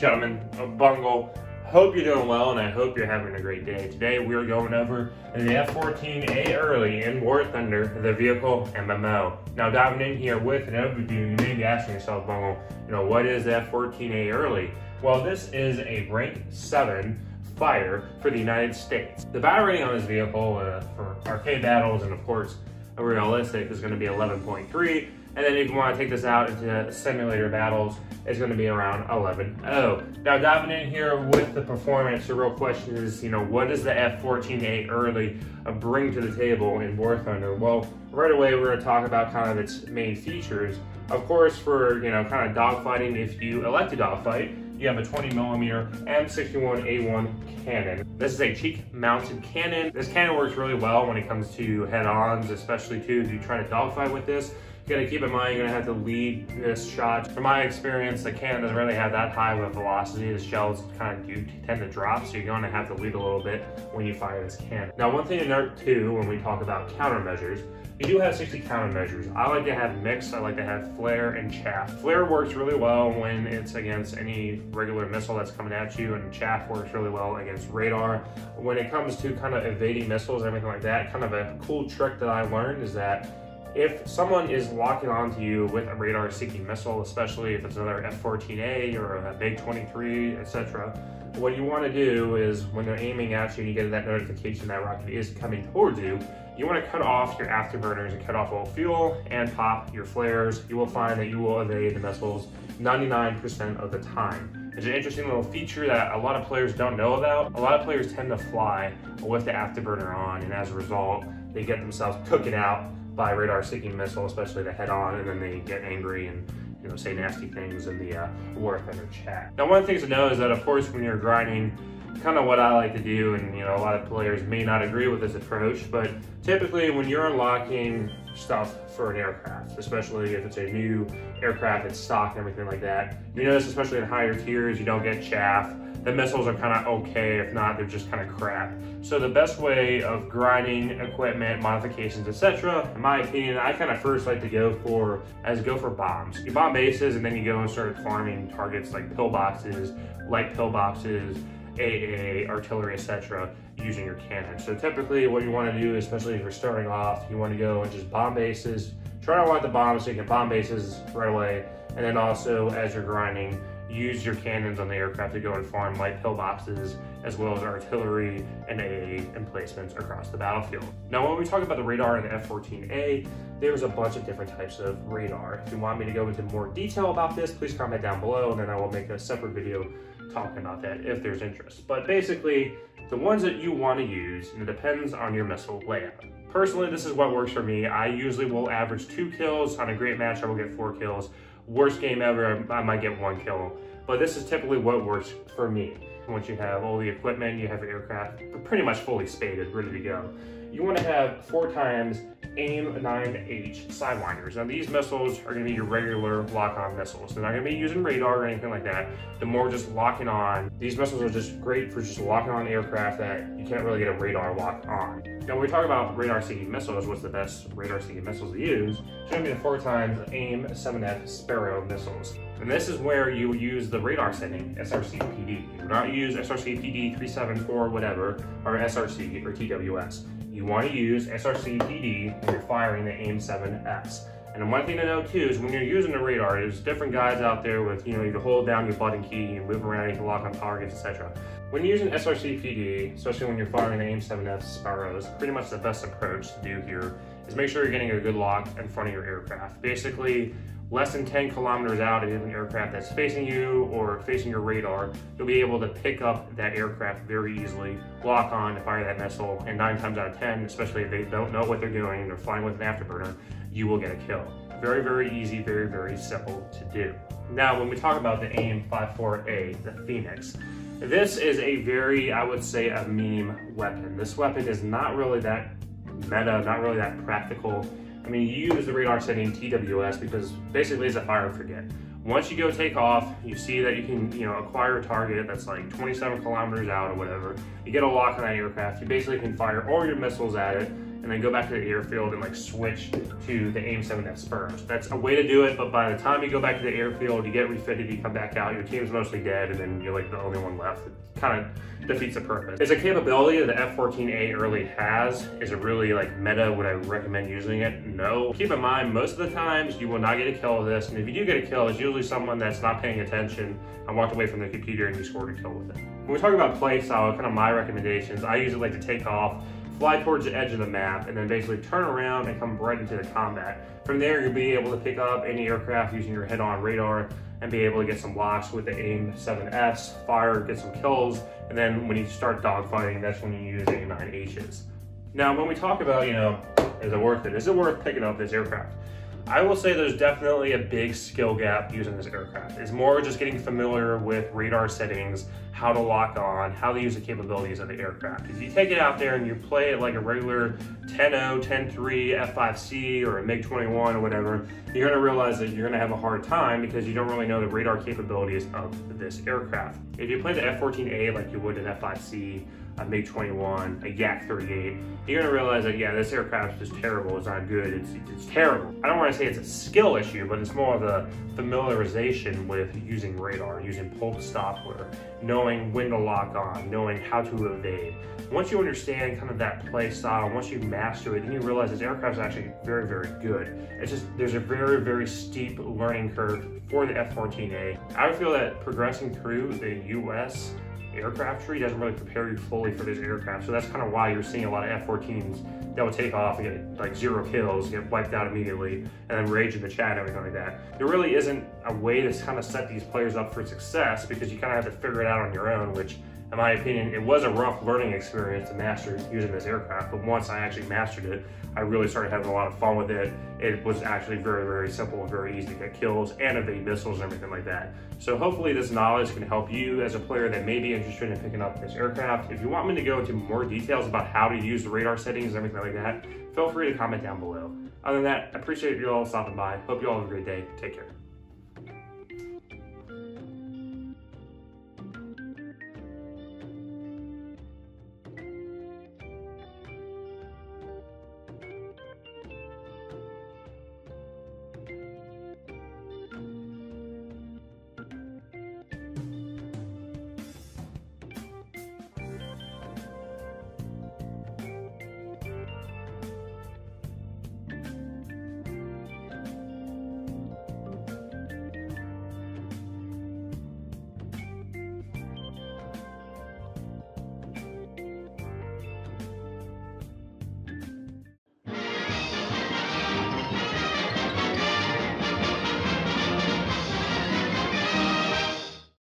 gentlemen of Bungle. Hope you're doing well, and I hope you're having a great day. Today we're going over the F-14A Early in War Thunder, the vehicle MMO. Now diving in here with an overview, you may be asking yourself, Bungle, what is the F-14A Early? Well, this is a rank 7 fighter for the United States. The battle rating on this vehicle for arcade battles and of course realistic is going to be 11.3. And then if you want to take this out into simulator battles, it's going to be around 11.0. Now diving in here with the performance, the real question is, what does the F-14A Early bring to the table in War Thunder? Well, right away we're going to talk about kind of its main features. Of course, for kind of dogfighting, if you elect to dogfight, you have a 20mm M61A1 cannon. This is a cheek-mounted cannon. This cannon works really well when it comes to head-ons, especially too if you try to dogfight with this. You gotta keep in mind you're gonna have to lead this shot. From my experience, the cannon doesn't really have that high of a velocity. The shells kind of do tend to drop, so you're gonna have to lead a little bit when you fire this cannon. Now, one thing to note too, when we talk about countermeasures, you do have 60 countermeasures. I like to have mixed. I like to have flare and chaff. Flare works really well when it's against any regular missile that's coming at you, and chaff works really well against radar. When it comes to kind of evading missiles and everything like that, kind of a cool trick that I learned is that if someone is locking onto you with a radar-seeking missile, especially if it's another F-14A or a MiG-23, etc., what you want to do is when they're aiming at you and you get that notification that rocket is coming towards you, you want to cut off your afterburners and cut off all fuel and pop your flares. You will find that you will evade the missiles 99% of the time. It's an interesting little feature that a lot of players don't know about. A lot of players tend to fly with the afterburner on, and as a result, they get themselves cooking out by radar-seeking missile, especially the head-on, and then they get angry and say nasty things in the War Thunder chat. Now, one of the things to know is that, of course, when you're grinding, kind of what I like to do, and a lot of players may not agree with this approach, but typically when you're unlocking stuff for an aircraft, especially if it's a new aircraft that's stock and everything like that, you notice, especially in higher tiers, you don't get chaff. The missiles are kind of okay, if not, they're just kind of crap. So the best way of grinding equipment, modifications, etc., in my opinion, I kind of first like to go for bombs. You bomb bases and then you go and start farming targets like pillboxes, light pillboxes, AA, artillery, etc., using your cannon. So typically what you want to do, especially if you're starting off, you want to go and just bomb bases, try to unlock the bombs so you can bomb bases right away, and then also as you're grinding, use your cannons on the aircraft to go and farm light pillboxes, as well as artillery and AA emplacements across the battlefield. Now, when we talk about the radar in the F-14A, there's a bunch of different types of radar. If you want me to go into more detail about this, please comment down below, and then I will make a separate video talking about that if there's interest. But basically, the ones that you want to use, and it depends on your missile layout. Personally, this is what works for me. I usually will average 2 kills. On a great match, I will get 4 kills. Worst game ever, I might get 1 kill. But this is typically what works for me. Once you have all the equipment, you have your aircraft pretty much fully spaded, ready to go. You want to have 4x AIM-9H sidewinders. Now these missiles are going to be your regular lock-on missiles. They're not going to be using radar or anything like that. They're more just locking on. These missiles are just great for just locking on aircraft that you can't really get a radar lock on. Now when we talk about radar-seeking missiles, what's the best radar-seeking missiles to use? It's going to be the 4x AIM-7F Sparrow missiles. And this is where you use the radar setting, SRC-PD. You do not use SRC-PD 374 whatever, or SRC or TWS. You want to use SRC-PD when you're firing the AIM-7Fs. And one thing to note too is when you're using the radar, there's different guys out there with, you can hold down your button key, you move around, you can lock on targets, etc. When you're using SRC-PD, especially when you're firing the AIM-7F Sparrows, pretty much the best approach to do here is make sure you're getting a good lock in front of your aircraft. Basically, less than 10 kilometers out, if you have an aircraft that's facing you or facing your radar, you'll be able to pick up that aircraft very easily, lock on to fire that missile, and 9 times out of 10, especially if they don't know what they're doing, they're flying with an afterburner, you will get a kill. Very, very easy, very, very simple to do. Now, when we talk about the AIM-54A, the Phoenix, this is a very, I would say, a meme weapon. This weapon is not really that meta, not really that practical. I mean, you use the radar setting TWS because basically it's a fire and forget. Once you go take off, you see that you can, acquire a target that's like 27 kilometers out or whatever. You get a lock on that aircraft. You basically can fire all your missiles at it, and then go back to the airfield and like switch to the AIM-7F Sperms. That's a way to do it, but by the time you go back to the airfield, you get refitted, you come back out, your team's mostly dead, and then you're like the only one left. It kind of defeats the purpose. It's a capability that the F-14A early has. Is it really like meta? Would I recommend using it? No. Keep in mind, most of the times you will not get a kill with this, and if you do get a kill, it's usually someone that's not paying attention and walked away from their computer and you scored a kill with it. When we talk about play style, kind of my recommendations, I usually like to take off, fly towards the edge of the map, and then basically turn around and come right into the combat. From there, you'll be able to pick up any aircraft using your head-on radar and be able to get some locks with the AIM-7Fs, fire, get some kills, and then when you start dogfighting, that's when you use AIM-9Hs. Now, when we talk about, is it worth it? Is it worth picking up this aircraft? I will say there's definitely a big skill gap using this aircraft. It's more just getting familiar with radar settings, how to lock on, how to use the capabilities of the aircraft. If you take it out there and you play it like a regular 10-0, 10-3 F-5C or a MiG-21 or whatever, you're gonna realize that you're gonna have a hard time because you don't really know the radar capabilities of this aircraft. If you play the F-14A like you would an F-5C, a MiG-21, a Yak-38, you're gonna realize that, yeah, this aircraft is terrible, it's not good, it's terrible. I don't wanna say it's a skill issue, but it's more of a familiarization with using radar, using pulse software, knowing when to lock on, knowing how to evade. Once you understand kind of that play style, once you master it, then you realize this aircraft is actually very, very good. It's just, there's a very, very steep learning curve for the F-14A. I would feel that progressing through the US aircraft tree doesn't really prepare you fully for this aircraft. So that's kind of why you're seeing a lot of F-14s that will take off and get like 0 kills, get wiped out immediately, and then rage in the chat and everything like that. There really isn't a way to kind of set these players up for success because you kind of have to figure it out on your own, which in my opinion, it was a rough learning experience to master using this aircraft, but once I actually mastered it, I really started having a lot of fun with it. It was actually very, very simple and very easy to get kills and evade missiles and everything like that. So hopefully this knowledge can help you as a player that may be interested in picking up this aircraft. If you want me to go into more details about how to use the radar settings and everything like that, feel free to comment down below. Other than that, I appreciate you all stopping by. Hope you all have a great day. Take care.